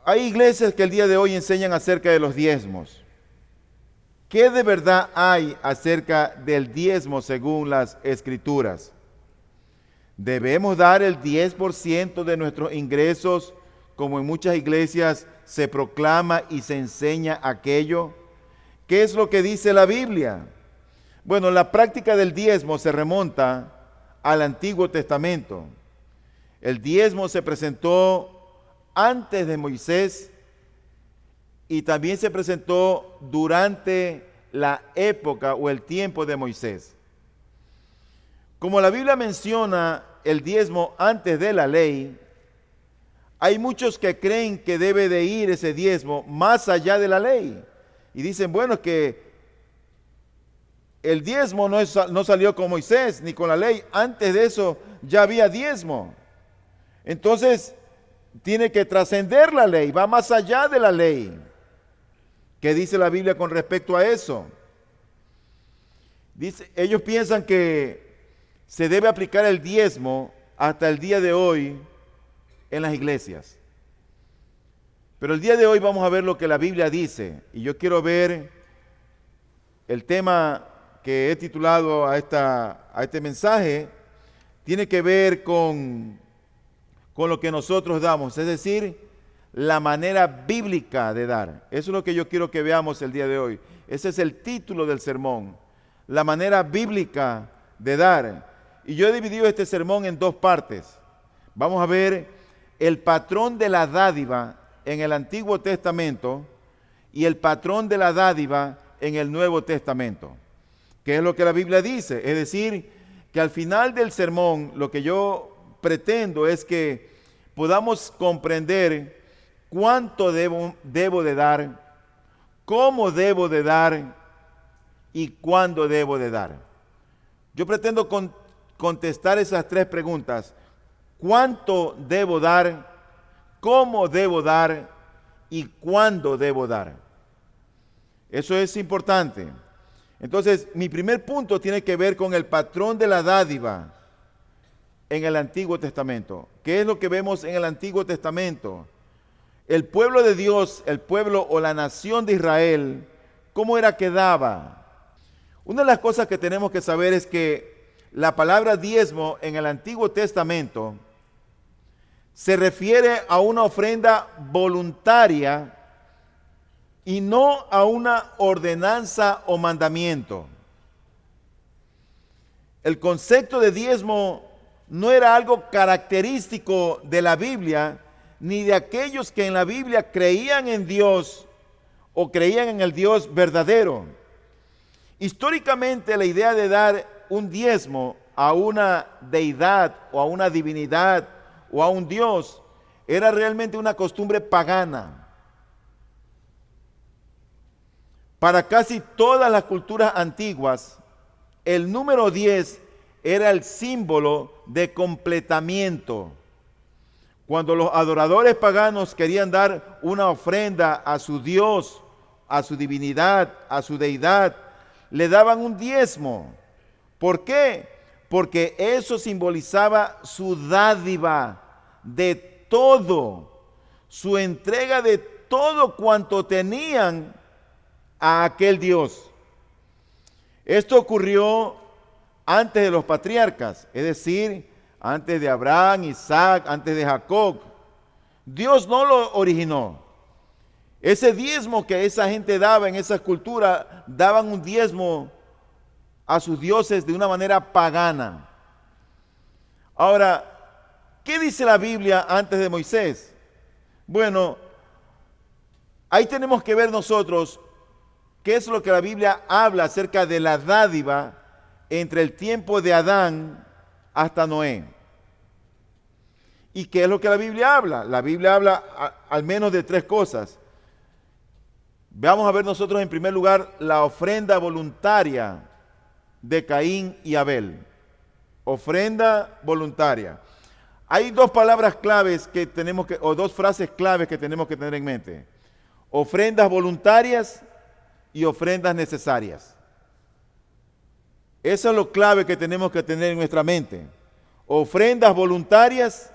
Hay iglesias que el día de hoy enseñan acerca de los diezmos. ¿Qué de verdad hay acerca del diezmo según las Escrituras? ¿Debemos dar el 10% de nuestros ingresos, como en muchas iglesias se proclama y se enseña aquello? ¿Qué es lo que dice la Biblia? Bueno, la práctica del diezmo se remonta al Antiguo Testamento. El diezmo se presentó antes de Moisés y también se presentó durante la época o el tiempo de Moisés. Como la Biblia menciona el diezmo antes de la ley, hay muchos que creen que debe de ir ese diezmo más allá de la ley. Y dicen, bueno, que el diezmo no salió con Moisés ni con la ley. Antes de eso ya había diezmo. Entonces, tiene que trascender la ley, va más allá de la ley. ¿Qué dice la Biblia con respecto a eso? Ellos piensan que se debe aplicar el diezmo hasta el día de hoy en las iglesias. Pero el día de hoy vamos a ver lo que la Biblia dice. Y yo quiero ver el tema que he titulado a este mensaje, tiene que ver con lo que nosotros damos, es decir, la manera bíblica de dar. Eso es lo que yo quiero que veamos el día de hoy. Ese es el título del sermón, la manera bíblica de dar. Y yo he dividido este sermón en dos partes. Vamos a ver el patrón de la dádiva en el Antiguo Testamento y el patrón de la dádiva en el Nuevo Testamento. ¿Qué es lo que la Biblia dice? Es decir, que al final del sermón lo que yo pretendo es que podamos comprender cuánto debo de dar, cómo debo de dar y cuándo debo de dar. Yo pretendo contestar esas tres preguntas. ¿Cuánto debo dar? ¿Cómo debo dar? ¿Y cuándo debo dar? Eso es importante. Entonces, mi primer punto tiene que ver con el patrón de la dádiva en el Antiguo Testamento. ¿Qué es lo que vemos en el Antiguo Testamento? El pueblo de Dios, el pueblo o la nación de Israel, ¿cómo era que daba? Una de las cosas que tenemos que saber es que la palabra diezmo en el Antiguo Testamento se refiere a una ofrenda voluntaria y no a una ordenanza o mandamiento. El concepto de diezmo no era algo característico de la Biblia, ni de aquellos que en la Biblia creían en Dios o creían en el Dios verdadero. Históricamente, la idea de dar un diezmo a una deidad o a una divinidad o a un Dios era realmente una costumbre pagana. Para casi todas las culturas antiguas, el número 10 era el símbolo de completamiento. Cuando los adoradores paganos querían dar una ofrenda a su Dios, a su divinidad, a su deidad, le daban un diezmo. ¿Por qué? Porque eso simbolizaba su dádiva de todo, su entrega de todo cuanto tenían a aquel Dios. Esto ocurrió antes de los patriarcas, es decir, antes de Abraham, Isaac, antes de Jacob. Dios no lo originó. Ese diezmo que esa gente daba en esa cultura, daban un diezmo a sus dioses de una manera pagana. Ahora, ¿qué dice la Biblia antes de Moisés? Bueno, ahí tenemos que ver nosotros qué es lo que la Biblia habla acerca de la dádiva entre el tiempo de Adán hasta Noé. ¿Y qué es lo que la Biblia habla? La Biblia habla al menos de tres cosas. Vamos a ver nosotros en primer lugar la ofrenda voluntaria de Caín y Abel. Ofrenda voluntaria. Hay dos palabras claves que tenemos que, o dos frases claves que tenemos que tener en mente. Ofrendas voluntarias y ofrendas necesarias. Eso es lo clave que tenemos que tener en nuestra mente. Ofrendas voluntarias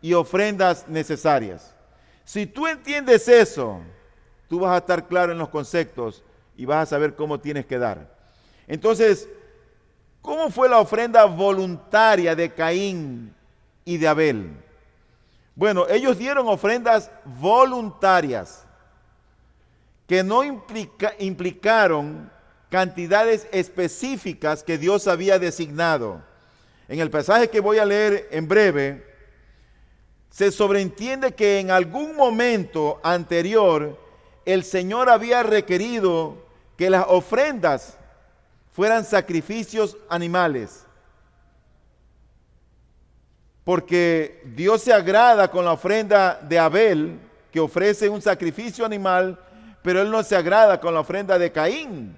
y ofrendas necesarias. Si tú entiendes eso, tú vas a estar claro en los conceptos y vas a saber cómo tienes que dar. Entonces, ¿cómo fue la ofrenda voluntaria de Caín y de Abel? Bueno, ellos dieron ofrendas voluntarias que no implicaron cantidades específicas que Dios había designado. En el pasaje que voy a leer en breve, se sobreentiende que en algún momento anterior el Señor había requerido que las ofrendas fueran sacrificios animales. Porque Dios se agrada con la ofrenda de Abel, que ofrece un sacrificio animal, pero Él no se agrada con la ofrenda de Caín.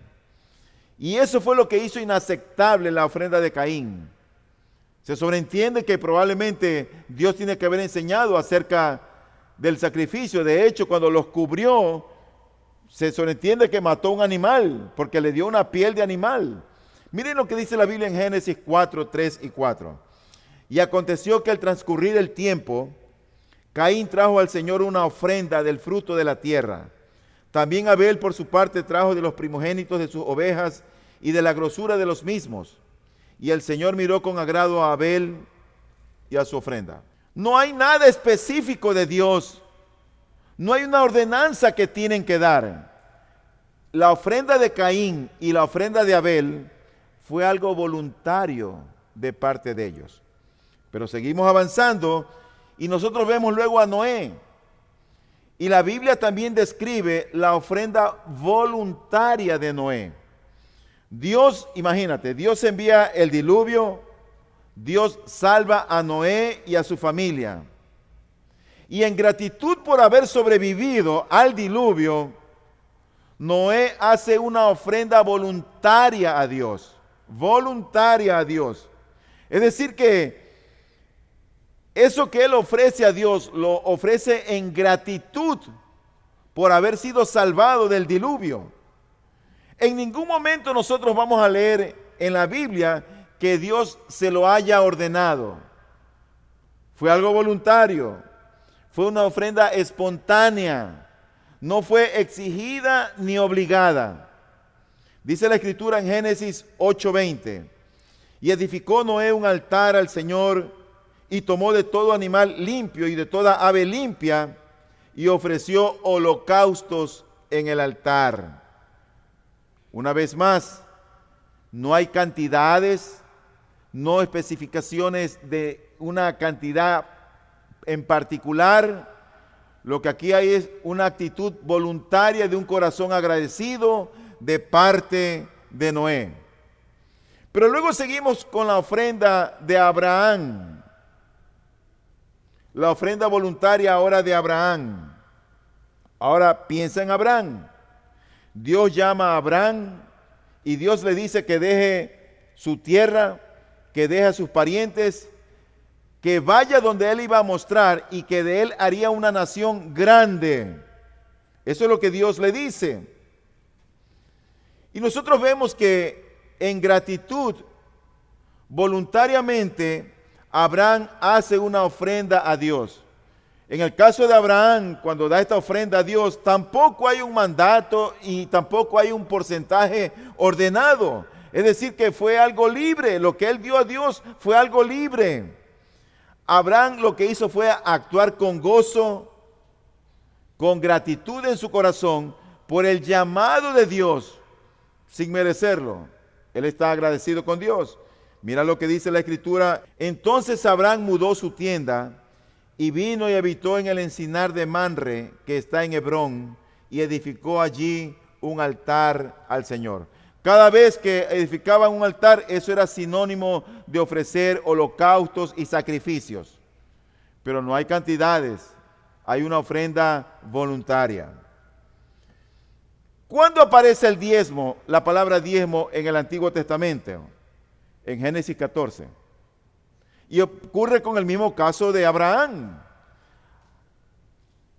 Y eso fue lo que hizo inaceptable la ofrenda de Caín. Se sobreentiende que probablemente Dios tiene que haber enseñado acerca del sacrificio. De hecho, cuando los cubrió, se sobreentiende que mató un animal, porque le dio una piel de animal. Miren lo que dice la Biblia en Génesis 4, 3 y 4. Y aconteció que al transcurrir el tiempo, Caín trajo al Señor una ofrenda del fruto de la tierra. También Abel por su parte trajo de los primogénitos de sus ovejas y de la grosura de los mismos. Y el Señor miró con agrado a Abel y a su ofrenda. No hay nada específico de Dios. No hay una ordenanza que tienen que dar. La ofrenda de Caín y la ofrenda de Abel fue algo voluntario de parte de ellos. Pero seguimos avanzando y nosotros vemos luego a Noé. Y la Biblia también describe la ofrenda voluntaria de Noé. Dios, imagínate, Dios envía el diluvio, Dios salva a Noé y a su familia. Y en gratitud por haber sobrevivido al diluvio, Noé hace una ofrenda voluntaria a Dios. Voluntaria a Dios. Es decir que eso que él ofrece a Dios, lo ofrece en gratitud por haber sido salvado del diluvio. En ningún momento nosotros vamos a leer en la Biblia que Dios se lo haya ordenado. Fue algo voluntario. Fue una ofrenda espontánea. No fue exigida ni obligada. Dice la Escritura en Génesis 8:20. Y edificó Noé un altar al Señor y tomó de todo animal limpio y de toda ave limpia y ofreció holocaustos en el altar. Una vez más, no hay cantidades, no especificaciones de una cantidad en particular. Lo que aquí hay es una actitud voluntaria de un corazón agradecido de parte de Noé. Pero luego seguimos con la ofrenda de Abraham. La ofrenda voluntaria ahora de Abraham. Ahora piensa en Abraham. Dios llama a Abraham y Dios le dice que deje su tierra, que deje a sus parientes, que vaya donde él iba a mostrar y que de él haría una nación grande. Eso es lo que Dios le dice. Y nosotros vemos que en gratitud, voluntariamente, Abraham hace una ofrenda a Dios. En el caso de Abraham, cuando da esta ofrenda a Dios, tampoco hay un mandato y tampoco hay un porcentaje ordenado. Es decir, que fue algo libre. Lo que él dio a Dios fue algo libre. Abraham lo que hizo fue actuar con gozo, con gratitud en su corazón por el llamado de Dios, sin merecerlo. Él está agradecido con Dios. Mira lo que dice la Escritura. Entonces Abraham mudó su tienda y vino y habitó en el encinar de Manre, que está en Hebrón, y edificó allí un altar al Señor. Cada vez que edificaban un altar, eso era sinónimo de ofrecer holocaustos y sacrificios. Pero no hay cantidades, hay una ofrenda voluntaria. ¿Cuándo aparece el diezmo, la palabra diezmo en el Antiguo Testamento? En Génesis 14. Y ocurre con el mismo caso de Abraham.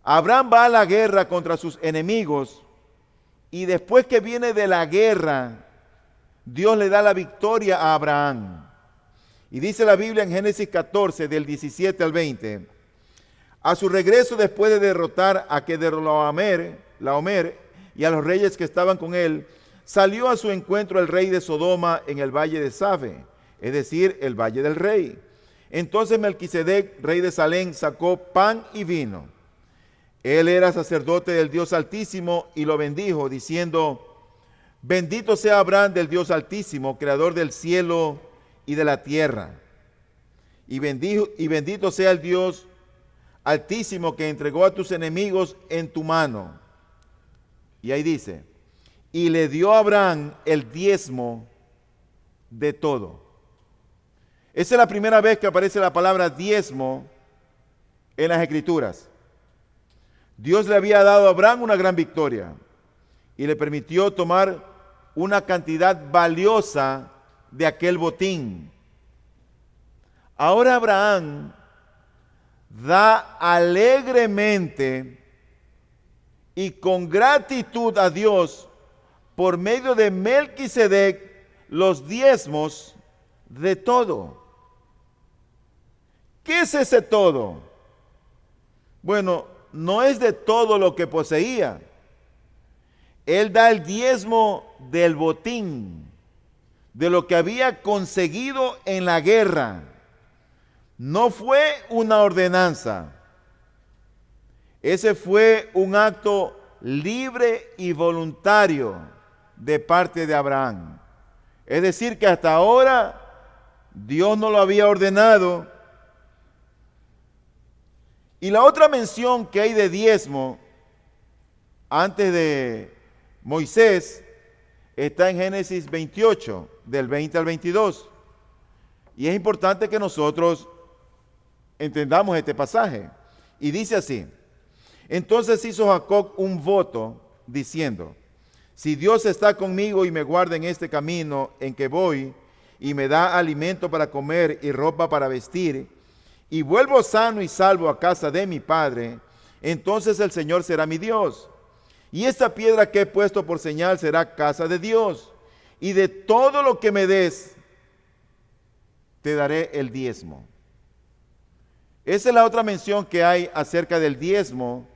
Abraham va a la guerra contra sus enemigos y después que viene de la guerra, Dios le da la victoria a Abraham. Y dice la Biblia en Génesis 14, del 17 al 20. A su regreso, después de derrotar a Kedorlaomer y a los reyes que estaban con él, salió a su encuentro el rey de Sodoma en el valle de Safe, es decir, el valle del rey. Entonces Melquisedec, rey de Salem, sacó pan y vino. Él era sacerdote del Dios Altísimo y lo bendijo, diciendo: bendito sea Abraham del Dios Altísimo, creador del cielo y de la tierra. Y bendito sea el Dios Altísimo que entregó a tus enemigos en tu mano. Y ahí dice: y le dio a Abraham el diezmo de todo. Esa es la primera vez que aparece la palabra diezmo en las Escrituras. Dios le había dado a Abraham una gran victoria y le permitió tomar una cantidad valiosa de aquel botín. Ahora Abraham da alegremente y con gratitud a Dios por medio de Melquisedec los diezmos de todo. ¿Qué es ese todo? Bueno, no es de todo lo que poseía. Él da el diezmo del botín, de lo que había conseguido en la guerra. No fue una ordenanza. Ese fue un acto libre y voluntario de parte de Abraham. Es decir, que hasta ahora Dios no lo había ordenado. Y la otra mención que hay de diezmo antes de Moisés está en Génesis 28, del 20 al 22. Y es importante que nosotros entendamos este pasaje. Y dice así: entonces hizo Jacob un voto diciendo: si Dios está conmigo y me guarda en este camino en que voy, y me da alimento para comer y ropa para vestir, y vuelvo sano y salvo a casa de mi padre, entonces el Señor será mi Dios. Y esta piedra que he puesto por señal será casa de Dios. Y de todo lo que me des, te daré el diezmo. Esa es la otra mención que hay acerca del diezmo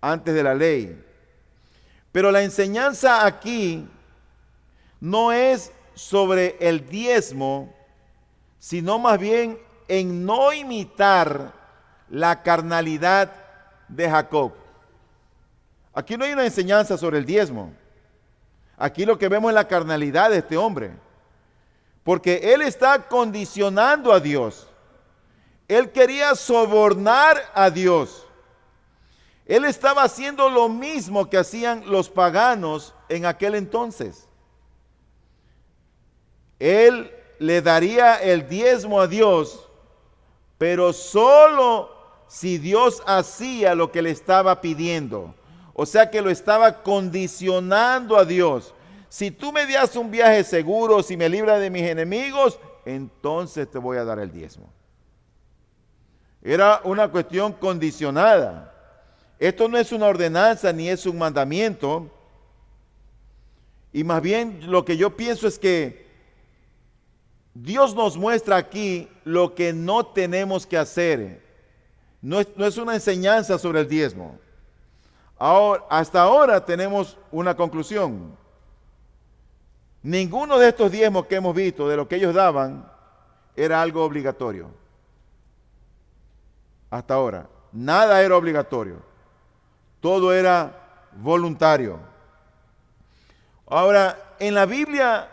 antes de la ley. Pero la enseñanza aquí no es sobre el diezmo, sino más bien en no imitar la carnalidad de Jacob. Aquí no hay una enseñanza sobre el diezmo. Aquí lo que vemos es la carnalidad de este hombre. Porque él está condicionando a Dios. Él quería sobornar a Dios. Él estaba haciendo lo mismo que hacían los paganos en aquel entonces. Él le daría el diezmo a Dios, pero solo si Dios hacía lo que le estaba pidiendo. O sea que lo estaba condicionando a Dios. Si tú me das un viaje seguro, si me libras de mis enemigos, entonces te voy a dar el diezmo. Era una cuestión condicionada. Esto no es una ordenanza ni es un mandamiento. Y más bien lo que yo pienso es que Dios nos muestra aquí lo que no tenemos que hacer. No es una enseñanza sobre el diezmo. Ahora, hasta ahora tenemos una conclusión. Ninguno de estos diezmos que hemos visto, de lo que ellos daban, era algo obligatorio. Hasta ahora, nada era obligatorio. Todo era voluntario. Ahora, en la Biblia,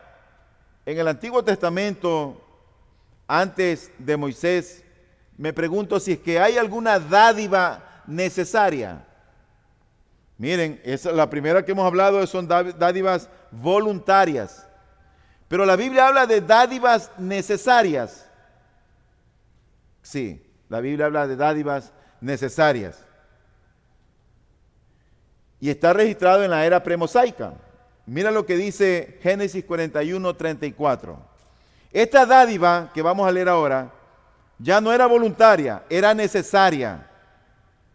en el Antiguo Testamento, antes de Moisés, me pregunto si es que hay alguna dádiva necesaria. Miren, la primera que hemos hablado son dádivas voluntarias. Pero la Biblia habla de dádivas necesarias. Sí, la Biblia habla de dádivas necesarias. Y está registrado en la era premosaica. Mira lo que dice Génesis 41, 34. Esta dádiva que vamos a leer ahora ya no era voluntaria, era necesaria.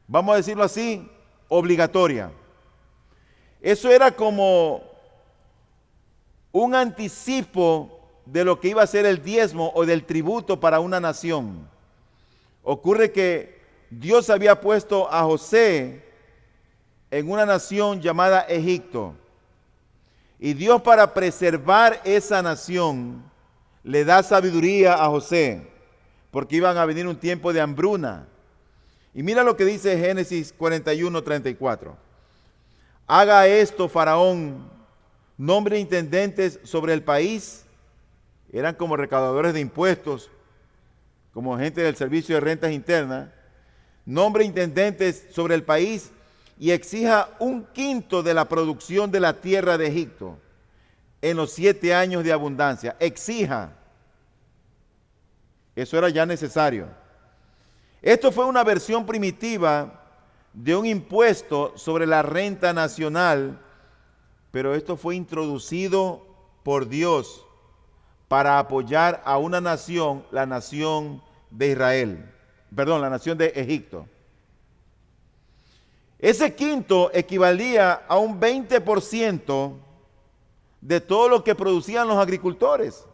Vamos a decirlo así, obligatoria. Eso era como un anticipo de lo que iba a ser el diezmo o del tributo para una nación. Ocurre que Dios había puesto a José en una nación llamada Egipto. Y Dios, para preservar esa nación, le da sabiduría a José, porque iban a venir un tiempo de hambruna. Y mira lo que dice Génesis 41:34. Haga esto, Faraón, nombre intendentes sobre el país. Eran como recaudadores de impuestos, como gente del servicio de rentas internas. Nombre intendentes sobre el país y exija 1/5 de la producción de la tierra de Egipto en los 7 años de abundancia. Exija. Eso era ya necesario. Esto fue una versión primitiva de un impuesto sobre la renta nacional, pero esto fue introducido por Dios para apoyar a una nación, la nación de Israel. Perdón, la nación de Egipto. Ese quinto equivalía a un 20% de todo lo que producían los agricultores,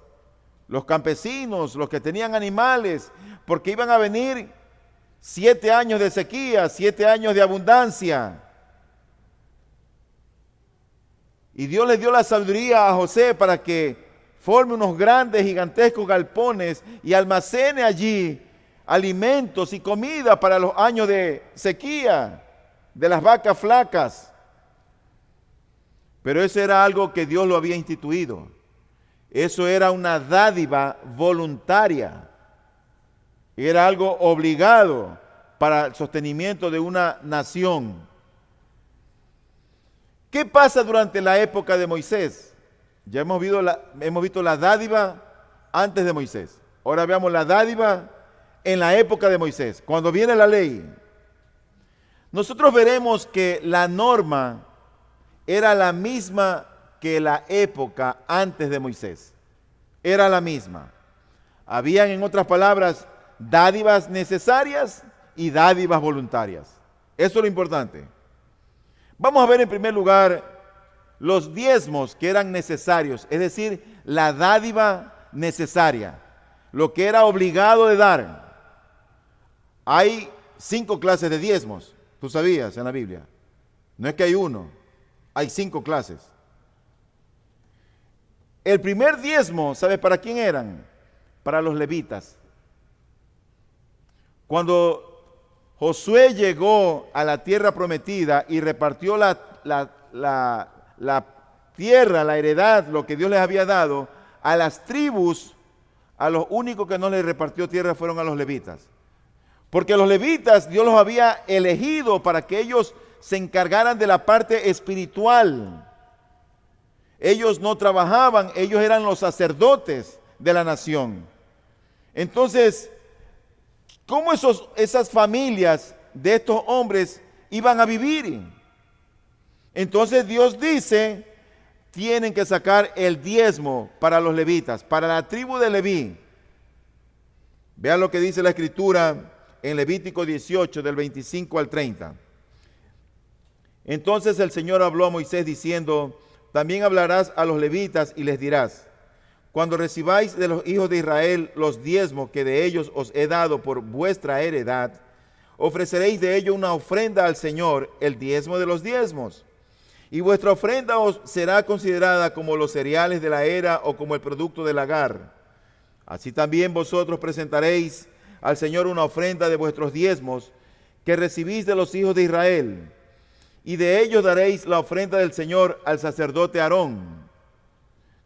los campesinos, los que tenían animales, porque iban a venir 7 años de sequía, 7 años de abundancia. Y Dios le dio la sabiduría a José para que forme unos grandes, gigantescos galpones y almacene allí alimentos y comida para los años de sequía de las vacas flacas. Pero eso era algo que Dios lo había instituido. Eso era una dádiva voluntaria. Era algo obligado para el sostenimiento de una nación. ¿Qué pasa durante la época de Moisés? Ya hemos visto la dádiva antes de Moisés. Ahora veamos la dádiva en la época de Moisés, cuando viene la ley. Nosotros veremos que la norma era la misma que la época antes de Moisés. Era la misma. Habían, en otras palabras, dádivas necesarias y dádivas voluntarias. Eso es lo importante. Vamos a ver en primer lugar los diezmos que eran necesarios, es decir, la dádiva necesaria, lo que era obligado de dar. Hay 5 clases de diezmos, tú sabías, en la Biblia. No es que hay uno, hay 5 clases. El primer diezmo, ¿sabes para quién eran? Para los levitas. Cuando Josué llegó a la tierra prometida y repartió la tierra, la heredad, lo que Dios les había dado, a las tribus, a los únicos que no les repartió tierra fueron a los levitas. Porque los levitas Dios los había elegido para que ellos se encargaran de la parte espiritual. Ellos no trabajaban, ellos eran los sacerdotes de la nación. Entonces, ¿cómo esas familias de estos hombres iban a vivir? Entonces Dios dice, tienen que sacar el diezmo para los levitas, para la tribu de Leví. Vean lo que dice la Escritura en Levítico 18, del 25 al 30. Entonces el Señor habló a Moisés diciendo, también hablarás a los levitas y les dirás, cuando recibáis de los hijos de Israel los diezmos que de ellos os he dado por vuestra heredad, ofreceréis de ello una ofrenda al Señor, el diezmo de los diezmos. Y vuestra ofrenda os será considerada como los cereales de la era o como el producto del lagar. Así también vosotros presentaréis al Señor una ofrenda de vuestros diezmos que recibís de los hijos de Israel. Y de ellos daréis la ofrenda del Señor al sacerdote Aarón.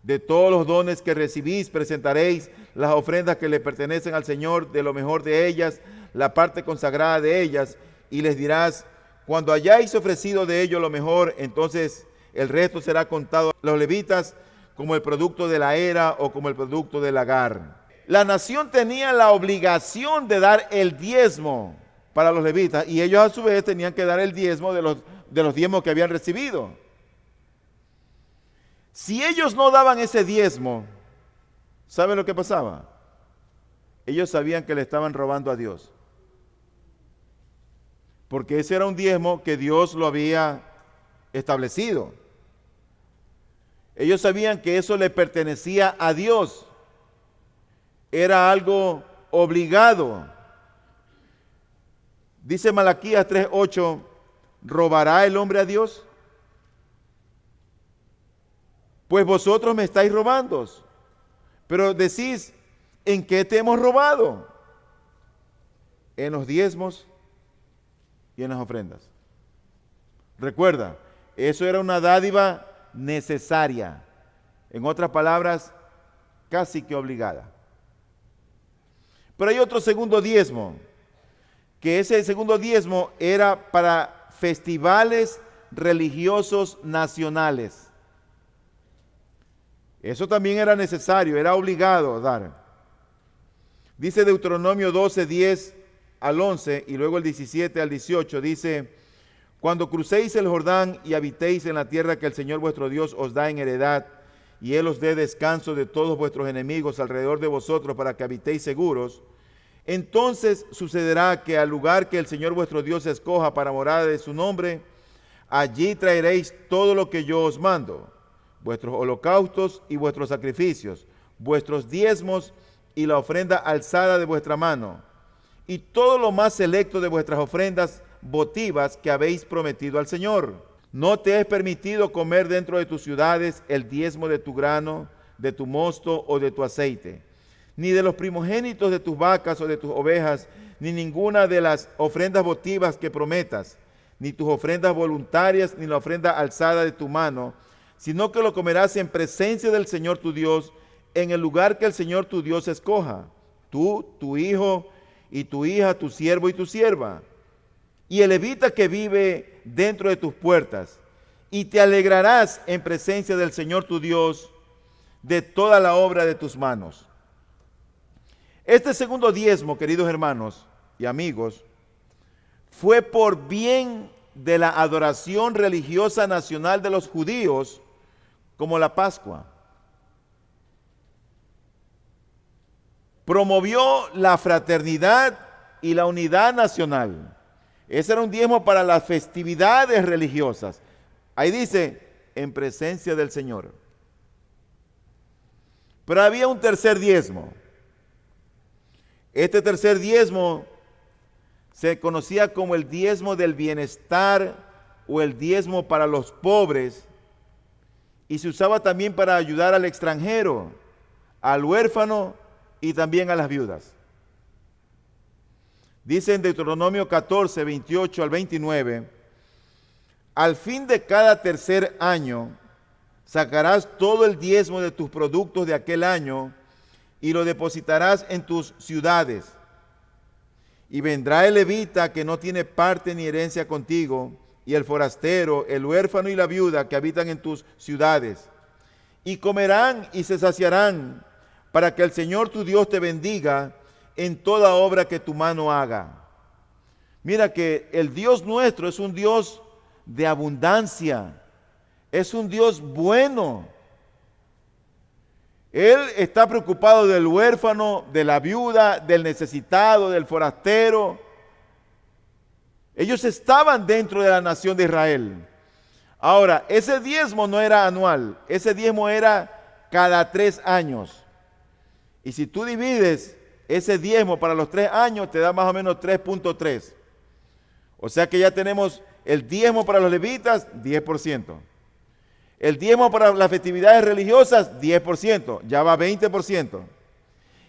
De todos los dones que recibís presentaréis las ofrendas que le pertenecen al Señor, de lo mejor de ellas, la parte consagrada de ellas, y les dirás, cuando hayáis ofrecido de ello lo mejor, entonces el resto será contado a los levitas como el producto de la era o como el producto del lagar. La nación tenía la obligación de dar el diezmo para los levitas y ellos a su vez tenían que dar el diezmo de los diezmos que habían recibido. Si ellos no daban ese diezmo, ¿saben lo que pasaba? Ellos sabían que le estaban robando a Dios. Porque ese era un diezmo que Dios lo había establecido. Ellos sabían que eso le pertenecía a Dios. Era algo obligado. Dice Malaquías 3:8, ¿robará el hombre a Dios? Pues vosotros me estáis robando. Pero decís, ¿en qué te hemos robado? En los diezmos y en las ofrendas. Recuerda, eso era una dádiva necesaria. En otras palabras, casi que obligada. Pero hay otro segundo diezmo, que ese segundo diezmo era para festivales religiosos nacionales. Eso también era necesario, era obligado a dar. Dice Deuteronomio 12, 10 al 11 y luego el 17 al 18, dice: cuando crucéis el Jordán y habitéis en la tierra que el Señor vuestro Dios os da en heredad, y Él os dé descanso de todos vuestros enemigos alrededor de vosotros para que habitéis seguros, entonces sucederá que al lugar que el Señor vuestro Dios escoja para morada de su nombre, allí traeréis todo lo que yo os mando, vuestros holocaustos y vuestros sacrificios, vuestros diezmos y la ofrenda alzada de vuestra mano, y todo lo más selecto de vuestras ofrendas votivas que habéis prometido al Señor. No te es permitido comer dentro de tus ciudades el diezmo de tu grano, de tu mosto o de tu aceite, ni de los primogénitos de tus vacas o de tus ovejas, ni ninguna de las ofrendas votivas que prometas, ni tus ofrendas voluntarias, ni la ofrenda alzada de tu mano, sino que lo comerás en presencia del Señor tu Dios, en el lugar que el Señor tu Dios escoja, tú, tu hijo y tu hija, tu siervo y tu sierva, y el levita que vive dentro de tus puertas, y te alegrarás en presencia del Señor tu Dios de toda la obra de tus manos. Este segundo diezmo, queridos hermanos y amigos, fue por bien de la adoración religiosa nacional de los judíos, como la Pascua. Promovió la fraternidad y la unidad nacional. Ese era un diezmo para las festividades religiosas. Ahí dice, en presencia del Señor. Pero había un tercer diezmo. Este tercer diezmo se conocía como el diezmo del bienestar o el diezmo para los pobres, y se usaba también para ayudar al extranjero, al huérfano y también a las viudas. Dice en Deuteronomio 14, 28 al 29, al fin de cada tercer año sacarás todo el diezmo de tus productos de aquel año y lo depositarás en tus ciudades. Y vendrá el levita que no tiene parte ni herencia contigo, y el forastero, el huérfano y la viuda que habitan en tus ciudades, y comerán y se saciarán, para que el Señor tu Dios te bendiga en toda obra que tu mano haga. Mira que el Dios nuestro es un Dios de abundancia, es un Dios bueno. Él está preocupado del huérfano, de la viuda, del necesitado, del forastero. Ellos estaban dentro de la nación de Israel. Ahora, ese diezmo no era anual, ese diezmo era cada 3 años. Y si tú divides ese diezmo para los 3 años, te da más o menos 3.3. O sea que ya tenemos el diezmo para los levitas, 10%. El diezmo para las festividades religiosas, 10%, ya va 20%.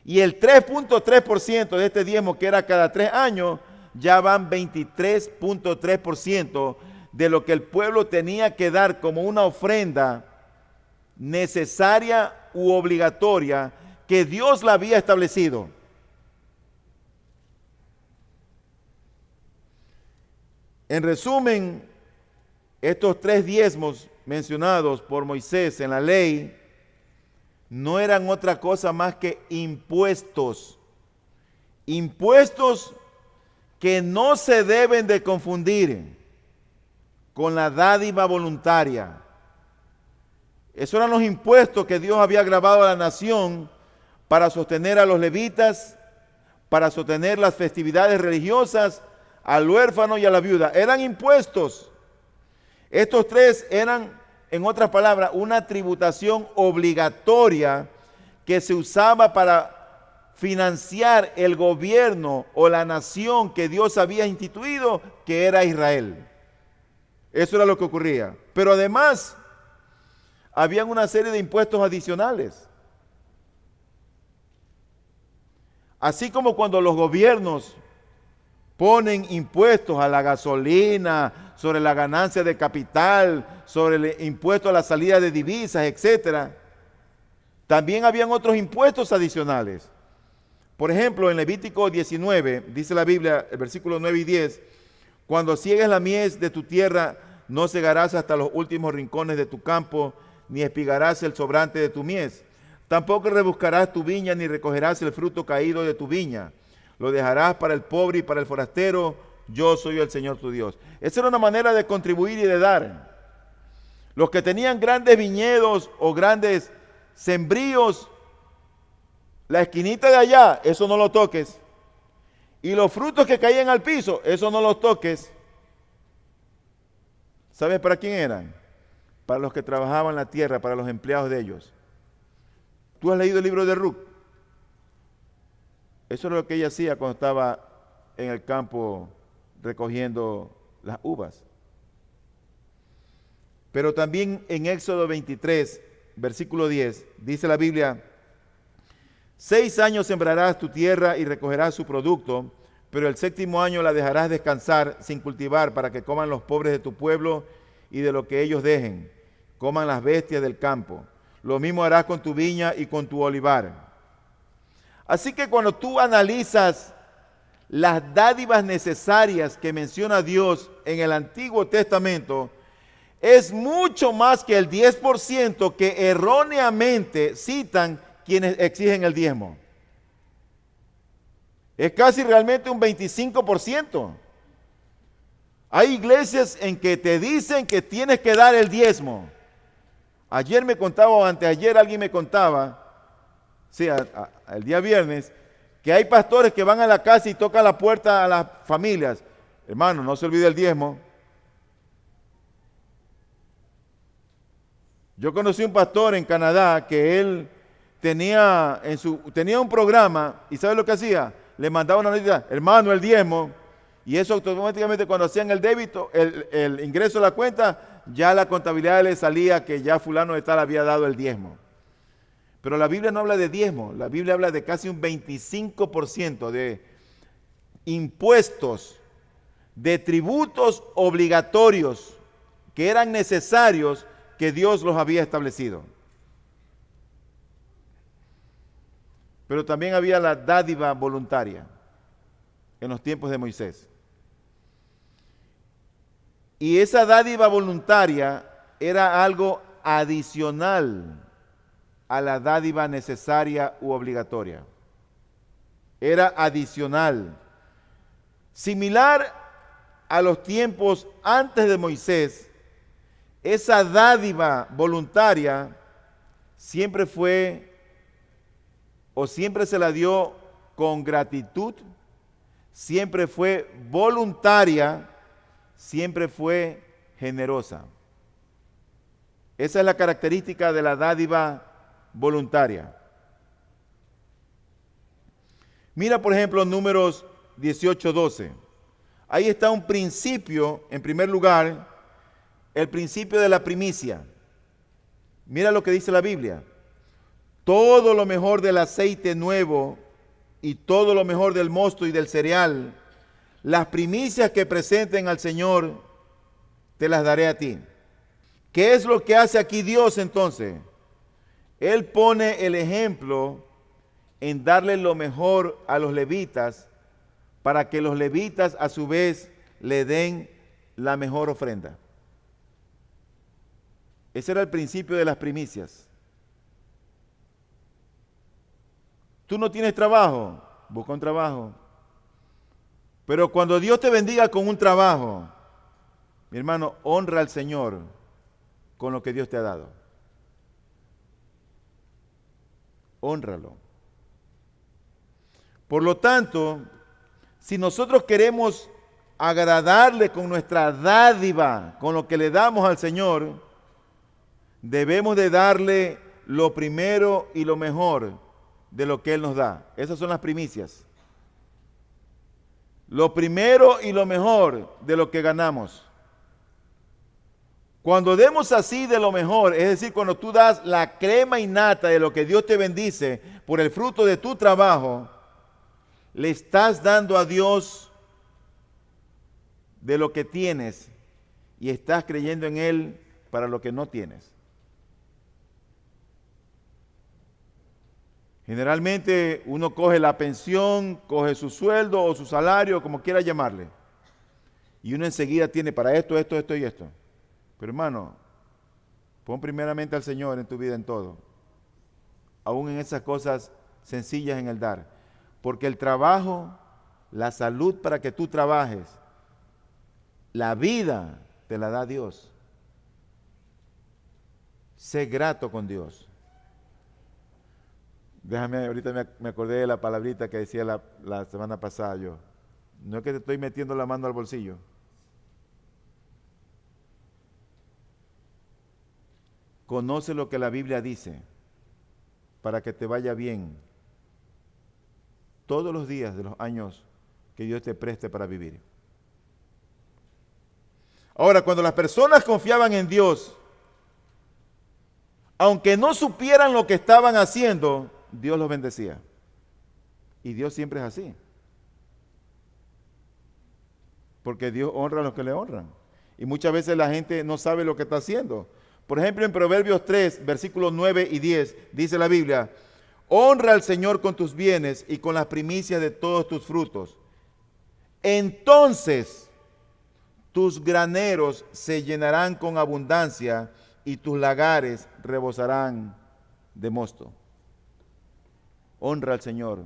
Y el 3.3% de este diezmo, que era cada 3 años, ya van 23.3% de lo que el pueblo tenía que dar como una ofrenda necesaria u obligatoria que Dios la había establecido. En resumen, estos 3 diezmos mencionados por Moisés en la ley no eran otra cosa más que impuestos. Impuestos que no se deben de confundir con la dádiva voluntaria. Esos eran los impuestos que Dios había grabado a la nación para sostener a los levitas, para sostener las festividades religiosas, al huérfano y a la viuda. Eran impuestos. Estos 3 eran, en otras palabras, una tributación obligatoria que se usaba para financiar el gobierno o la nación que Dios había instituido, que era Israel. Eso era lo que ocurría. Pero además, habían una serie de impuestos adicionales. Así como cuando los gobiernos ponen impuestos a la gasolina, sobre la ganancia de capital, sobre el impuesto a la salida de divisas, etc. También habían otros impuestos adicionales. Por ejemplo, en Levítico 19, dice la Biblia, el versículo 9 y 10, cuando ciegues la mies de tu tierra, no segarás hasta los últimos rincones de tu campo, ni espigarás el sobrante de tu mies. Tampoco rebuscarás tu viña, ni recogerás el fruto caído de tu viña. Lo dejarás para el pobre y para el forastero. Yo soy el Señor tu Dios. Esa era una manera de contribuir y de dar. Los que tenían grandes viñedos o grandes sembríos, la esquinita de allá, eso no lo toques. Y los frutos que caían al piso, eso no los toques. ¿Sabes para quién eran? Para los que trabajaban la tierra, para los empleados de ellos. ¿Tú has leído el libro de Ruth? Eso es lo que ella hacía cuando estaba en el campo recogiendo las uvas. Pero también en Éxodo 23, versículo 10, dice la Biblia: 6 años sembrarás tu tierra y recogerás su producto, pero el 7º año la dejarás descansar sin cultivar, para que coman los pobres de tu pueblo y de lo que ellos dejen, coman las bestias del campo. Lo mismo harás con tu viña y con tu olivar. Así que cuando tú analizas las dádivas necesarias que menciona Dios en el Antiguo Testamento, es mucho más que el 10% que erróneamente citan quienes exigen el diezmo. Es casi realmente un 25%. Hay iglesias en que te dicen que tienes que dar el diezmo. Ayer me contaba, o anteayer alguien me contaba, el día viernes, que hay pastores que van a la casa y tocan la puerta a las familias. Hermano, no se olvide el diezmo. Yo conocí un pastor en Canadá que él tenía un programa, y ¿sabe lo que hacía? Le mandaba una noticia: hermano, el diezmo. Y eso automáticamente, cuando hacían el débito, el ingreso a la cuenta, ya la contabilidad le salía que ya fulano de tal había dado el diezmo. Pero la Biblia no habla de diezmo, la Biblia habla de casi un 25% de impuestos, de tributos obligatorios que eran necesarios, que Dios los había establecido. Pero también había la dádiva voluntaria en los tiempos de Moisés. Y esa dádiva voluntaria era algo adicional a la dádiva necesaria u obligatoria. Era adicional. Similar a los tiempos antes de Moisés, esa dádiva voluntaria siempre fue, o siempre se la dio con gratitud, siempre fue voluntaria, siempre fue generosa. Esa es la característica de la dádiva voluntaria. Mira, por ejemplo, Números 18:12. Ahí está un principio, en primer lugar, el principio de la primicia. Mira lo que dice la Biblia: todo lo mejor del aceite nuevo y todo lo mejor del mosto y del cereal, las primicias que presenten al Señor, te las daré a ti. ¿Qué es lo que hace aquí Dios entonces? Él pone el ejemplo en darle lo mejor a los levitas, para que los levitas a su vez le den la mejor ofrenda. Ese era el principio de las primicias. Tú no tienes trabajo, busca un trabajo. Pero cuando Dios te bendiga con un trabajo, mi hermano, honra al Señor con lo que Dios te ha dado. Hónralo. Por lo tanto, si nosotros queremos agradarle con nuestra dádiva, con lo que le damos al Señor, debemos de darle lo primero y lo mejor, de lo que Él nos da. Esas son las primicias. Lo primero y lo mejor de lo que ganamos. Cuando demos así de lo mejor, es decir, cuando tú das la crema innata de lo que Dios te bendice por el fruto de tu trabajo, le estás dando a Dios de lo que tienes y estás creyendo en Él para lo que no tienes. Generalmente uno coge la pensión, coge su sueldo o su salario, como quiera llamarle, y uno enseguida tiene para esto, esto, esto y esto. Pero hermano, pon primeramente al Señor en tu vida en todo, aún en esas cosas sencillas en el dar, porque el trabajo, la salud para que tú trabajes, la vida te la da Dios. Sé grato con Dios. Déjame, ahorita me acordé de la palabrita que decía la semana pasada yo. No es que te estoy metiendo la mano al bolsillo. Conoce lo que la Biblia dice para que te vaya bien todos los días de los años que Dios te preste para vivir. Ahora, cuando las personas confiaban en Dios, aunque no supieran lo que estaban haciendo, Dios los bendecía. Y Dios siempre es así. Porque Dios honra a los que le honran. Y muchas veces la gente no sabe lo que está haciendo. Por ejemplo, en Proverbios 3, versículos 9 y 10, dice la Biblia: honra al Señor con tus bienes y con las primicias de todos tus frutos. Entonces tus graneros se llenarán con abundancia y tus lagares rebosarán de mosto. Honra al Señor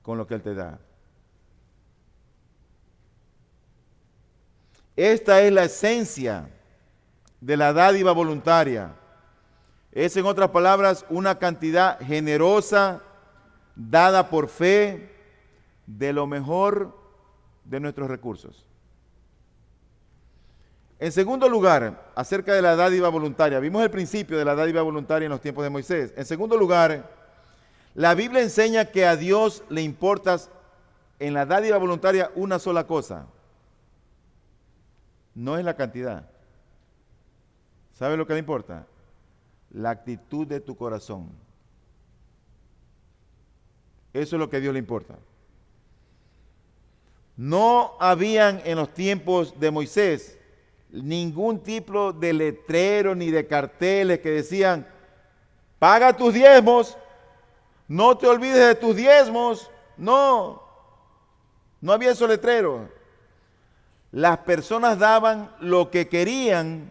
con lo que Él te da. Esta es la esencia de la dádiva voluntaria. Es, en otras palabras, una cantidad generosa, dada por fe, de lo mejor de nuestros recursos. En segundo lugar, acerca de la dádiva voluntaria, vimos el principio de la dádiva voluntaria en los tiempos de Moisés. En segundo lugar, la Biblia enseña que a Dios le importa en la dádiva voluntaria una sola cosa. No es la cantidad. ¿Sabe lo que le importa? La actitud de tu corazón. Eso es lo que a Dios le importa. No habían en los tiempos de Moisés ningún tipo de letrero ni de carteles que decían: paga tus diezmos, no te olvides de tus diezmos. No había esos letreros. Las personas daban lo que querían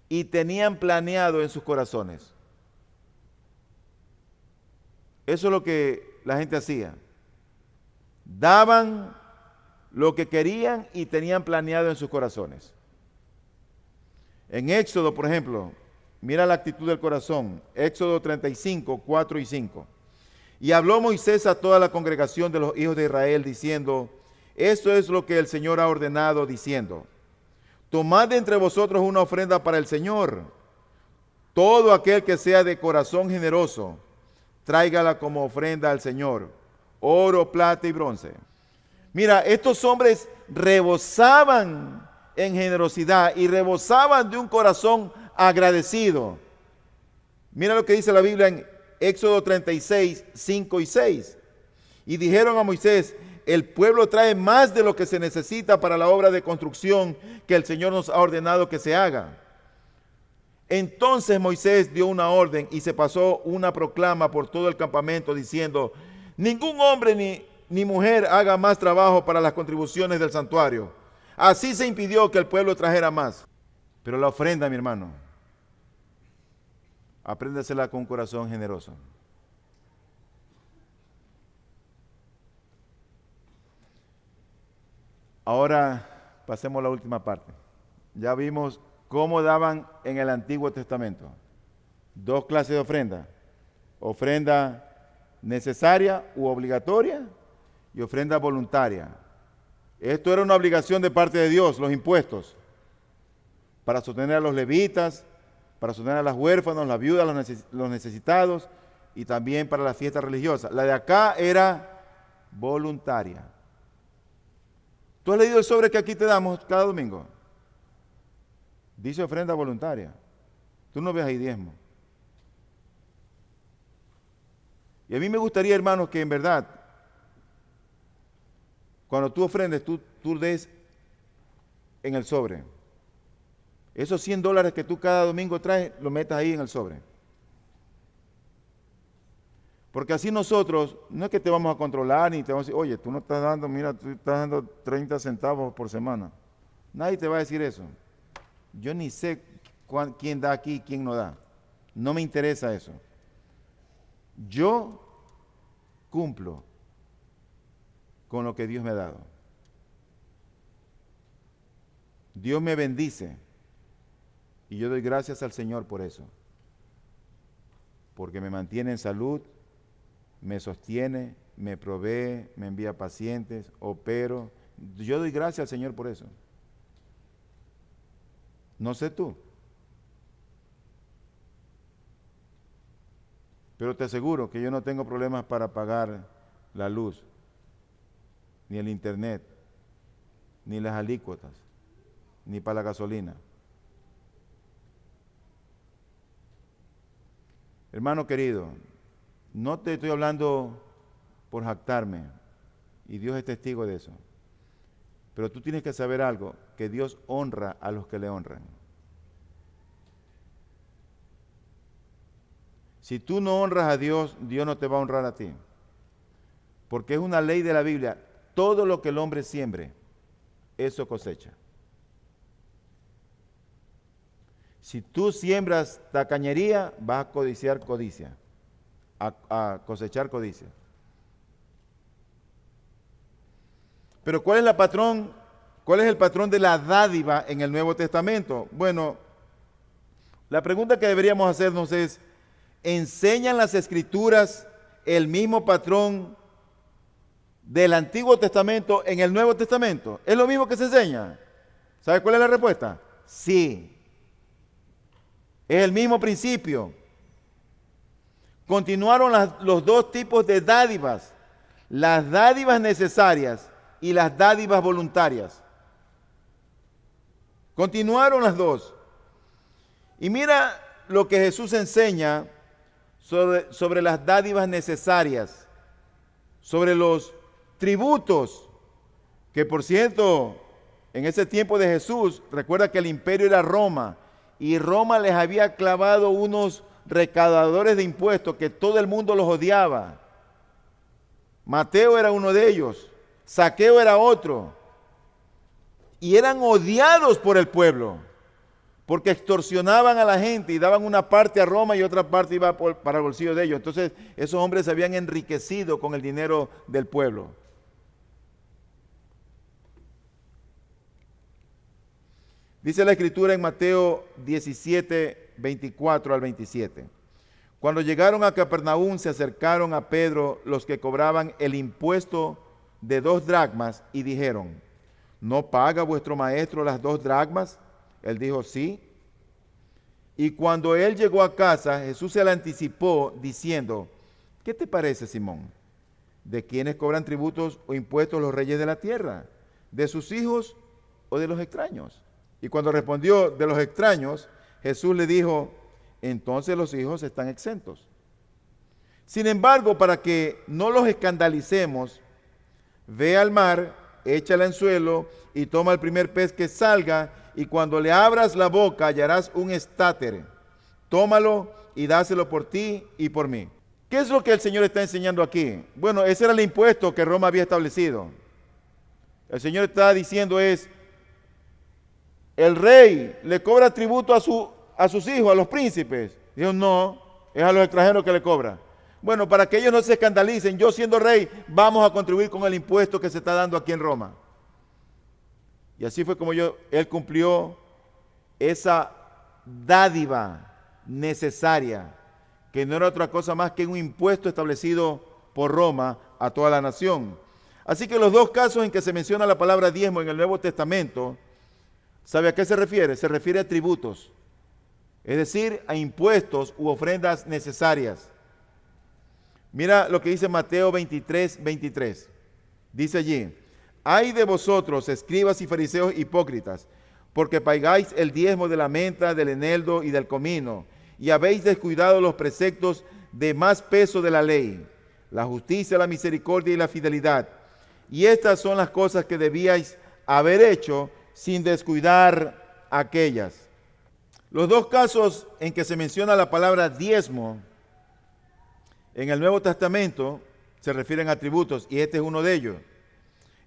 y tenían planeado en sus corazones. Eso es lo que la gente hacía. Daban lo que querían y tenían planeado en sus corazones. En Éxodo, por ejemplo, mira la actitud del corazón. Éxodo 35, 4 y 5. Y habló Moisés a toda la congregación de los hijos de Israel, diciendo: esto es lo que el Señor ha ordenado, diciendo: tomad de entre vosotros una ofrenda para el Señor. Todo aquel que sea de corazón generoso, tráigala como ofrenda al Señor: oro, plata y bronce. Mira, estos hombres rebosaban en generosidad y rebosaban de un corazón agradecido. Mira lo que dice la Biblia en Éxodo 36, 5 y 6. Y dijeron a Moisés: el pueblo trae más de lo que se necesita para la obra de construcción que el Señor nos ha ordenado que se haga. Entonces Moisés dio una orden y se pasó una proclama por todo el campamento diciendo: ningún hombre ni mujer haga más trabajo para las contribuciones del santuario. Así se impidió que el pueblo trajera más. Pero la ofrenda, mi hermano, apréndasela con un corazón generoso. Ahora pasemos a la última parte. Ya vimos cómo daban en el Antiguo Testamento. Dos clases de ofrenda: ofrenda necesaria u obligatoria y ofrenda voluntaria. Esto era una obligación de parte de Dios, los impuestos, para sostener a los levitas, para sostener a las huérfanos, las viudas, los necesitados y también para las fiestas religiosas. La de acá era voluntaria. ¿Tú has leído el sobre que aquí te damos cada domingo? Dice ofrenda voluntaria. Tú no ves ahí diezmo. Y a mí me gustaría, hermanos, que en verdad, cuando tú ofrendes, tú des en el sobre. Esos $100 que tú cada domingo traes, lo metas ahí en el sobre. Porque así nosotros, no es que te vamos a controlar ni te vamos a decir, oye, tú no estás dando, mira, tú estás dando 30 centavos por semana. Nadie te va a decir eso. Yo ni sé quién da aquí y quién no da. No me interesa eso. Yo cumplo con lo que Dios me ha dado. Dios me bendice y yo doy gracias al Señor por eso. Porque me mantiene en salud, me sostiene, me provee, me envía pacientes, opero. Yo doy gracias al Señor por eso. No sé tú. Pero te aseguro que yo no tengo problemas para pagar la luz, ni el internet, ni las alícuotas, ni para la gasolina. Hermano querido, no te estoy hablando por jactarme, y Dios es testigo de eso. Pero tú tienes que saber algo, que Dios honra a los que le honran. Si tú no honras a Dios, Dios no te va a honrar a ti. Porque es una ley de la Biblia. Todo lo que el hombre siembre, eso cosecha. Si tú siembras tacañería, vas a codiciar codicia, a cosechar codicia. Pero ¿cuál es el patrón de la dádiva en el Nuevo Testamento? Bueno, la pregunta que deberíamos hacernos es, ¿enseñan las Escrituras el mismo patrón del Antiguo Testamento en el Nuevo Testamento? ¿Es lo mismo que se enseña? ¿Sabe cuál es la respuesta? Sí. Es el mismo principio. Continuaron los dos tipos de dádivas, las dádivas necesarias y las dádivas voluntarias. Continuaron las dos. Y mira lo que Jesús enseña sobre las dádivas necesarias, sobre los tributos, que por cierto, en ese tiempo de Jesús, recuerda que el imperio era Roma, y Roma les había clavado unos recaudadores de impuestos que todo el mundo los odiaba. Mateo era uno de ellos, Zaqueo era otro, y eran odiados por el pueblo, porque extorsionaban a la gente y daban una parte a Roma y otra parte iba para el bolsillo de ellos. Entonces esos hombres se habían enriquecido con el dinero del pueblo. Dice la Escritura en Mateo 17, 24 al 27. Cuando llegaron a Capernaum se acercaron a Pedro los que cobraban el impuesto de 2 dracmas y dijeron, ¿no paga vuestro maestro las 2 dracmas? Él dijo, sí. Y cuando él llegó a casa, Jesús se le anticipó diciendo, ¿qué te parece, Simón? ¿De quiénes cobran tributos o impuestos los reyes de la tierra? ¿De sus hijos o de los extraños? Y cuando respondió de los extraños, Jesús le dijo, entonces los hijos están exentos. Sin embargo, para que no los escandalicemos, ve al mar, echa el anzuelo y toma el primer pez que salga, y cuando le abras la boca hallarás un estátere. Tómalo y dáselo por ti y por mí. ¿Qué es lo que el Señor está enseñando aquí? Bueno, ese era el impuesto que Roma había establecido. El Señor está diciendo el rey le cobra tributo a sus hijos, a los príncipes. Dios no, es a los extranjeros que le cobra. Bueno, para que ellos no se escandalicen, yo siendo rey, vamos a contribuir con el impuesto que se está dando aquí en Roma. Y así fue como él cumplió esa dádiva necesaria, que no era otra cosa más que un impuesto establecido por Roma a toda la nación. Así que los dos casos en que se menciona la palabra diezmo en el Nuevo Testamento, ¿sabe a qué se refiere? Se refiere a tributos. es decir, a impuestos u ofrendas necesarias. Mira lo que dice Mateo 23, 23. Dice allí: ay de vosotros, escribas y fariseos hipócritas, porque pagáis el diezmo de la menta, del eneldo y del comino, y habéis descuidado los preceptos de más peso de la ley, la justicia, la misericordia y la fidelidad. Y estas son las cosas que debíais haber hecho sin descuidar aquellas. Los dos casos en que se menciona la palabra diezmo en el Nuevo Testamento se refieren a tributos, y este es uno de ellos.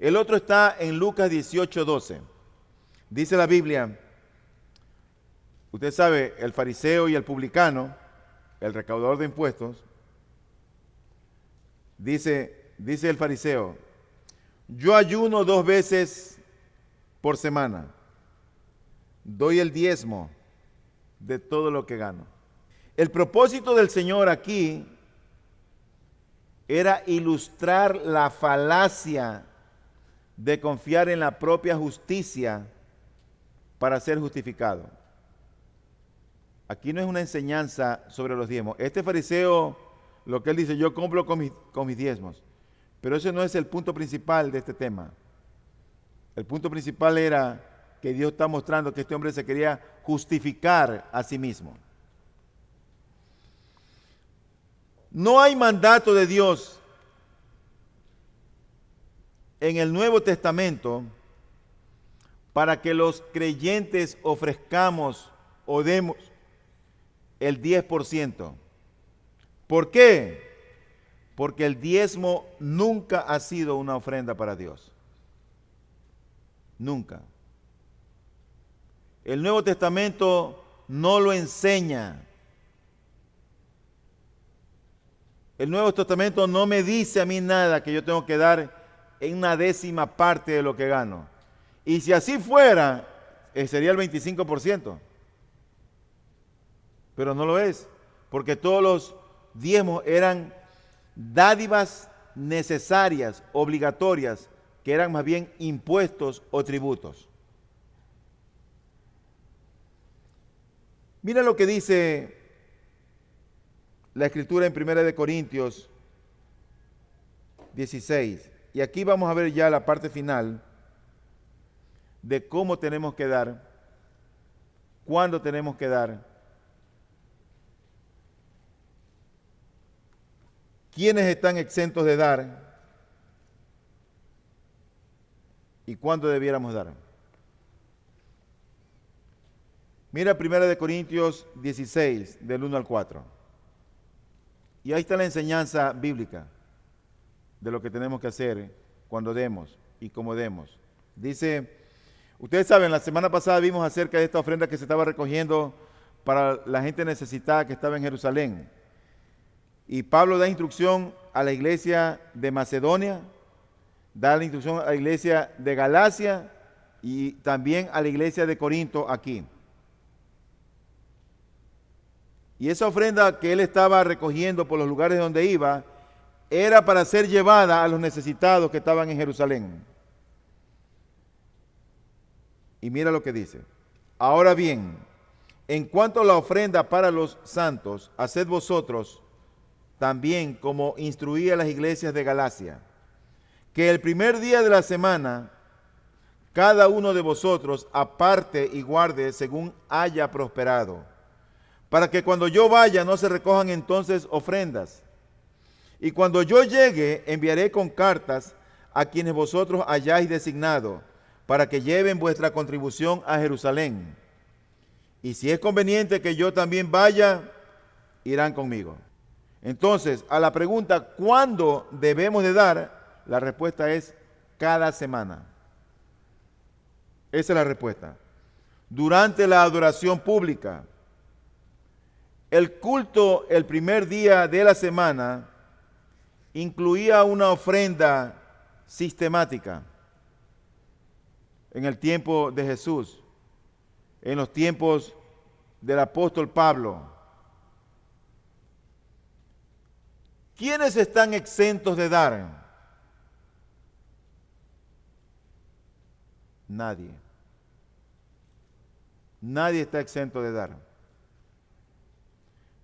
El otro está en Lucas 18, 12. Dice la Biblia, usted sabe, el fariseo y el publicano, el recaudador de impuestos, dice el fariseo: yo ayuno 2 veces por semana, doy el diezmo de todo lo que gano. El propósito del Señor aquí era ilustrar la falacia de confiar en la propia justicia para ser justificado. Aquí no es una enseñanza sobre los diezmos. Este fariseo, lo que él dice: yo cumplo con mis diezmos. Pero ese no es el punto principal de este tema. El punto principal era que Dios está mostrando que este hombre se quería justificar a sí mismo. No hay mandato de Dios en el Nuevo Testamento para que los creyentes ofrezcamos o demos el 10%. ¿Por qué? Porque el diezmo nunca ha sido una ofrenda para Dios. Nunca. El Nuevo Testamento no lo enseña. El Nuevo Testamento no me dice a mí nada que yo tengo que dar en una 10ª parte de lo que gano. Y si así fuera, sería el 25%. Pero no lo es, porque todos los diezmos eran dádivas necesarias, obligatorias, que eran más bien impuestos o tributos. Mira lo que dice la Escritura en 1 Corintios 16. Y aquí vamos a ver ya la parte final de cómo tenemos que dar, cuándo tenemos que dar, quiénes están exentos de dar y cuándo debiéramos dar. Mira 1 Corintios 16, del 1 al 4. Y ahí está la enseñanza bíblica de lo que tenemos que hacer cuando demos y cómo demos. Dice, ustedes saben, la semana pasada vimos acerca de esta ofrenda que se estaba recogiendo para la gente necesitada que estaba en Jerusalén. Y Pablo da instrucción a la iglesia de Macedonia, da la instrucción a la iglesia de Galacia y también a la iglesia de Corinto aquí. Y esa ofrenda que él estaba recogiendo por los lugares donde iba era para ser llevada a los necesitados que estaban en Jerusalén. Y mira lo que dice: ahora bien, en cuanto a la ofrenda para los santos, haced vosotros también como instruí a las iglesias de Galacia, que el primer día de la semana cada uno de vosotros aparte y guarde según haya prosperado, para que cuando yo vaya no se recojan entonces ofrendas. Y cuando yo llegue, enviaré con cartas a quienes vosotros hayáis designado, para que lleven vuestra contribución a Jerusalén. Y si es conveniente que yo también vaya, irán conmigo. Entonces, a la pregunta, ¿cuándo debemos de dar? La respuesta es cada semana. Esa es la respuesta. Durante la adoración pública. El culto el primer día de la semana incluía una ofrenda sistemática en el tiempo de Jesús, en los tiempos del apóstol Pablo. ¿Quiénes están exentos de dar? Nadie. Nadie está exento de dar.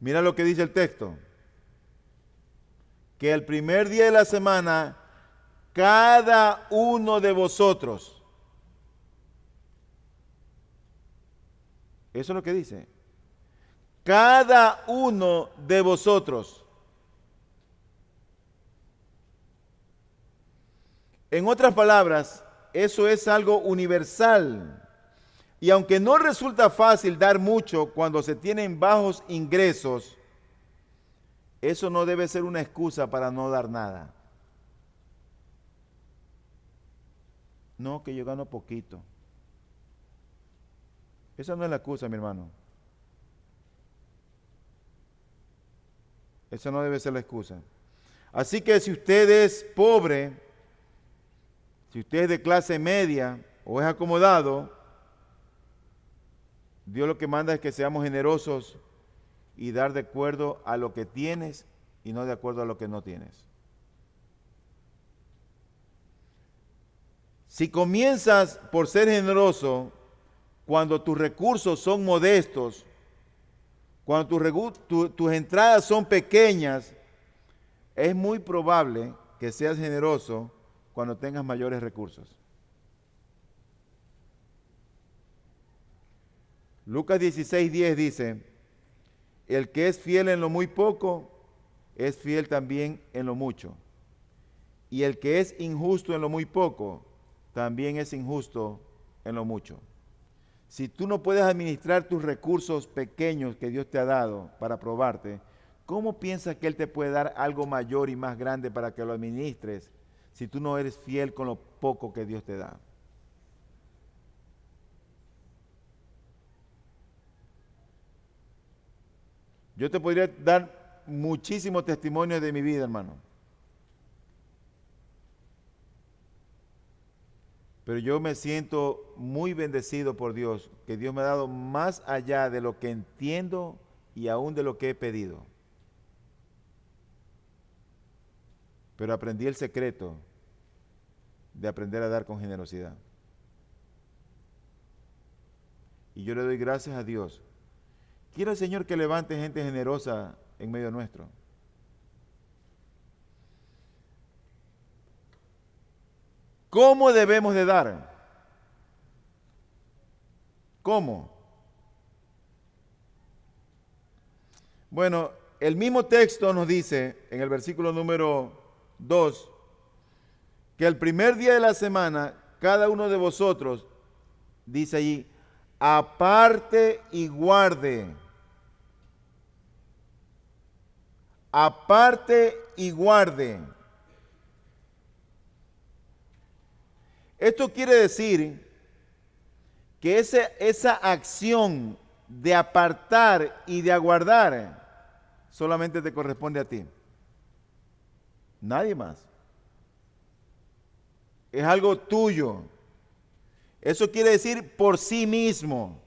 Mira lo que dice el texto. Que el primer día de la semana, cada uno de vosotros. Eso es lo que dice. Cada uno de vosotros. En otras palabras, eso es algo universal. Y aunque no resulta fácil dar mucho cuando se tienen bajos ingresos, eso no debe ser una excusa para no dar nada. No, que yo gano poquito. Esa no es la excusa, mi hermano. Esa no debe ser la excusa. Así que si usted es pobre, si usted es de clase media o es acomodado, Dios lo que manda es que seamos generosos y dar de acuerdo a lo que tienes y no de acuerdo a lo que no tienes. Si comienzas por ser generoso cuando tus recursos son modestos, cuando tus entradas son pequeñas, es muy probable que seas generoso cuando tengas mayores recursos. Lucas 16:10 dice, el que es fiel en lo muy poco, es fiel también en lo mucho. Y el que es injusto en lo muy poco, también es injusto en lo mucho. Si tú no puedes administrar tus recursos pequeños que Dios te ha dado para probarte, ¿cómo piensas que Él te puede dar algo mayor y más grande para que lo administres si tú no eres fiel con lo poco que Dios te da? Yo te podría dar muchísimos testimonios de mi vida, hermano. Pero yo me siento muy bendecido por Dios, que Dios me ha dado más allá de lo que entiendo y aún de lo que he pedido. Pero aprendí el secreto de aprender a dar con generosidad. Y yo le doy gracias a Dios. Quiero, Señor, que levante gente generosa en medio nuestro. ¿Cómo debemos de dar? ¿Cómo? Bueno, el mismo texto nos dice en el versículo número 2 que el primer día de la semana, cada uno de vosotros, dice allí, aparte y guarde. Aparte y guarde. Esto quiere decir que esa acción de apartar y de aguardar solamente te corresponde a ti. Nadie más. Es algo tuyo. Eso quiere decir por sí mismo.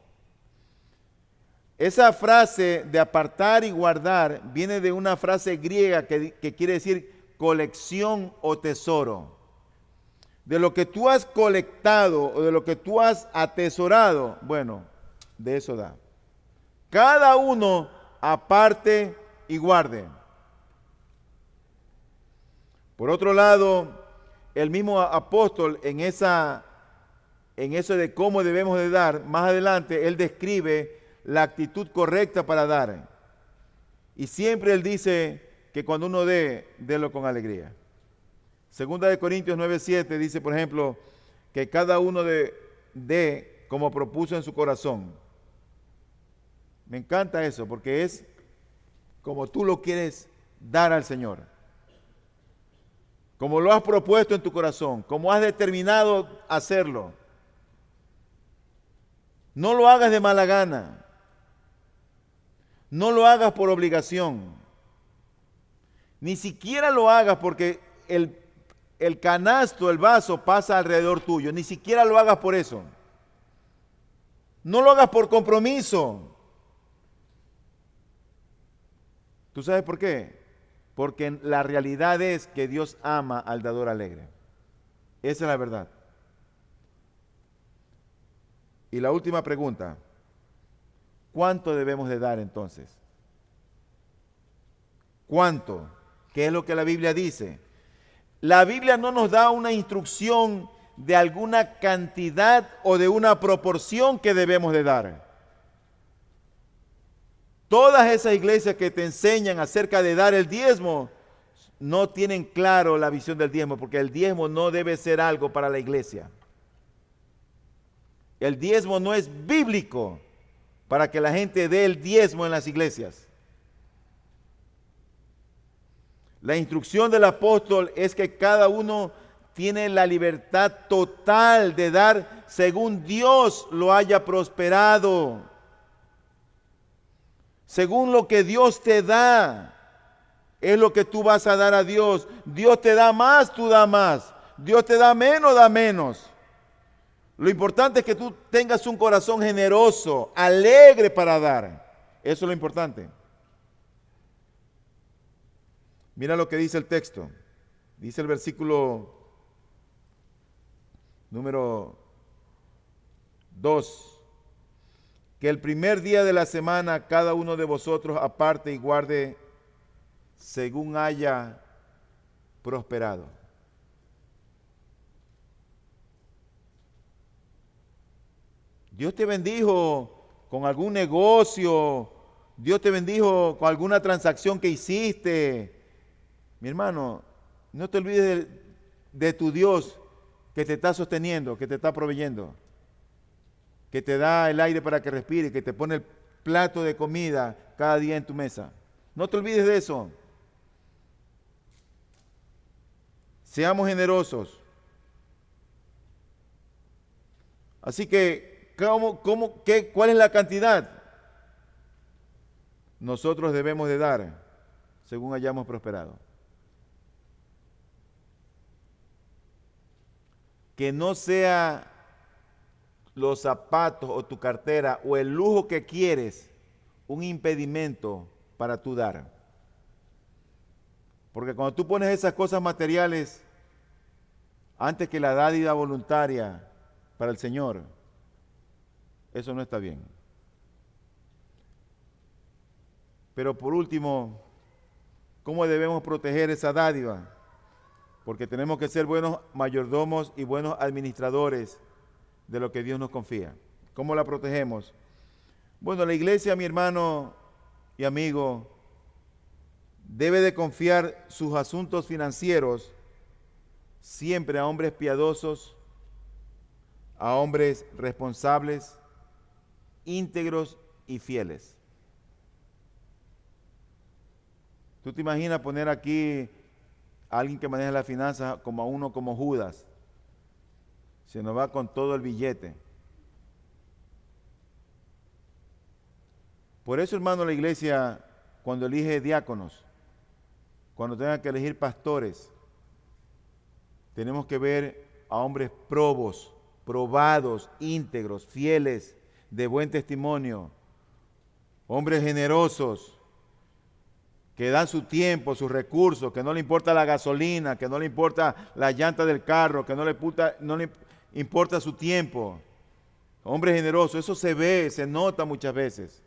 Esa frase de apartar y guardar viene de una frase griega que quiere decir colección o tesoro. De lo que tú has colectado o de lo que tú has atesorado, bueno, de eso da. Cada uno aparte y guarde. Por otro lado, el mismo apóstol en eso de cómo debemos de dar, más adelante él describe la actitud correcta para dar. Y siempre él dice que cuando uno délo con alegría. Segunda de Corintios 9:7 dice, por ejemplo, que cada uno dé como propuso en su corazón. Me encanta eso, porque es como tú lo quieres dar al Señor. Como lo has propuesto en tu corazón, como has determinado hacerlo. No lo hagas de mala gana. No lo hagas por obligación. Ni siquiera lo hagas porque el canasto, el vaso pasa alrededor tuyo. Ni siquiera lo hagas por eso. No lo hagas por compromiso. ¿Tú sabes por qué? Porque la realidad es que Dios ama al dador alegre. Esa es la verdad. Y la última pregunta. ¿Cuánto debemos de dar entonces? ¿Cuánto? ¿Qué es lo que la Biblia dice? La Biblia no nos da una instrucción de alguna cantidad o de una proporción que debemos de dar. Todas esas iglesias que te enseñan acerca de dar el diezmo no tienen claro la visión del diezmo, porque el diezmo no debe ser algo para la iglesia. El diezmo no es bíblico para que la gente dé el diezmo en las iglesias. La instrucción del apóstol es que cada uno tiene la libertad total de dar según Dios lo haya prosperado. Según lo que Dios te da, es lo que tú vas a dar a Dios. Dios te da más, tú da más. Dios te da menos, da menos. Lo importante es que tú tengas un corazón generoso, alegre para dar. Eso es lo importante. Mira lo que dice el texto. Dice el versículo número 2. Que el primer día de la semana cada uno de vosotros aparte y guarde según haya prosperado. Dios te bendijo con algún negocio, Dios te bendijo con alguna transacción que hiciste. Mi hermano, no te olvides de tu Dios que te está sosteniendo, que te está proveyendo, que te da el aire para que respires, que te pone el plato de comida cada día en tu mesa. No te olvides de eso. Seamos generosos. Así que, ¿cuál es la cantidad? Nosotros debemos de dar según hayamos prosperado. Que no sea los zapatos o tu cartera o el lujo que quieres un impedimento para tu dar. Porque cuando tú pones esas cosas materiales antes que la dádiva voluntaria para el Señor, eso no está bien. Pero por último, ¿cómo debemos proteger esa dádiva? Porque tenemos que ser buenos mayordomos y buenos administradores de lo que Dios nos confía. ¿Cómo la protegemos? Bueno, la iglesia, mi hermano y amigo, debe de confiar sus asuntos financieros siempre a hombres piadosos, a hombres responsables, íntegros y fieles. ¿Tú te imaginas poner aquí a alguien que maneja las finanzas como a uno como Judas? Se nos va con todo el billete. Por eso, hermano, la iglesia, cuando elige diáconos, cuando tenga que elegir pastores, tenemos que ver a hombres probos, probados, íntegros, fieles, de buen testimonio, hombres generosos, que dan su tiempo, sus recursos, que no le importa la gasolina, que no le importa la llanta del carro, que no le importa su tiempo. Hombre generoso, eso se ve, se nota muchas veces.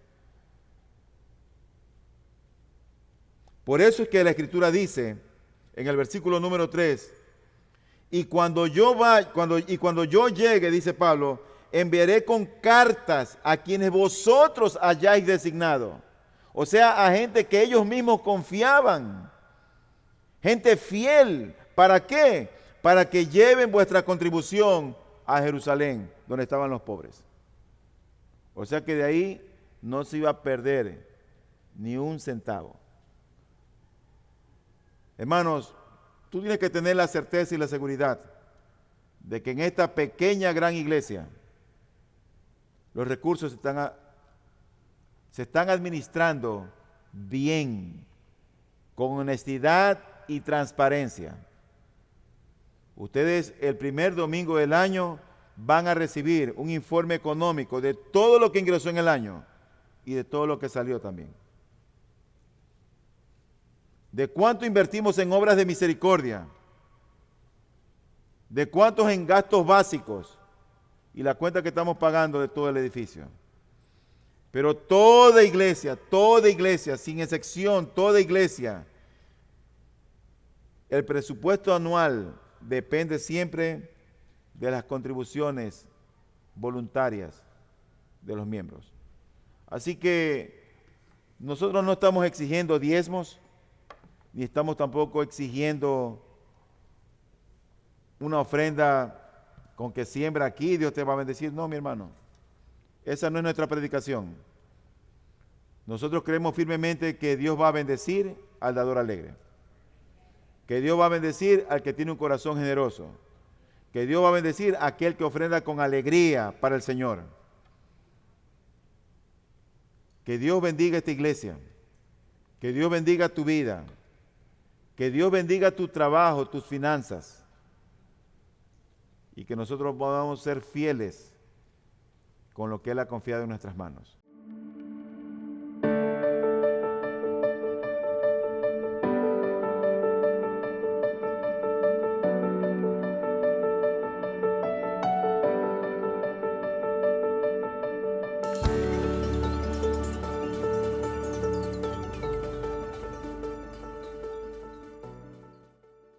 Por eso es que la Escritura dice, en el versículo número 3, y cuando yo llegue, dice Pablo, enviaré con cartas a quienes vosotros hayáis designado. O sea, a gente que ellos mismos confiaban. Gente fiel. ¿Para qué? Para que lleven vuestra contribución a Jerusalén, donde estaban los pobres. O sea que de ahí no se iba a perder ni un centavo. Hermanos, tú tienes que tener la certeza y la seguridad de que en esta pequeña gran iglesia los recursos se están administrando bien, con honestidad y transparencia. Ustedes el primer domingo del año van a recibir un informe económico de todo lo que ingresó en el año y de todo lo que salió también. De cuánto invertimos en obras de misericordia, de cuántos en gastos básicos y la cuenta que estamos pagando de todo el edificio. Pero toda iglesia, sin excepción, toda iglesia el presupuesto anual depende siempre de las contribuciones voluntarias de los miembros. Así que nosotros no estamos exigiendo diezmos, ni estamos tampoco exigiendo una ofrenda con que siembra aquí, Dios te va a bendecir. No, mi hermano, esa no es nuestra predicación. Nosotros creemos firmemente que Dios va a bendecir al dador alegre, que Dios va a bendecir al que tiene un corazón generoso, que Dios va a bendecir a aquel que ofrenda con alegría para el Señor. Que Dios bendiga esta iglesia, que Dios bendiga tu vida, que Dios bendiga tu trabajo, tus finanzas, y que nosotros podamos ser fieles con lo que Él ha confiado en nuestras manos.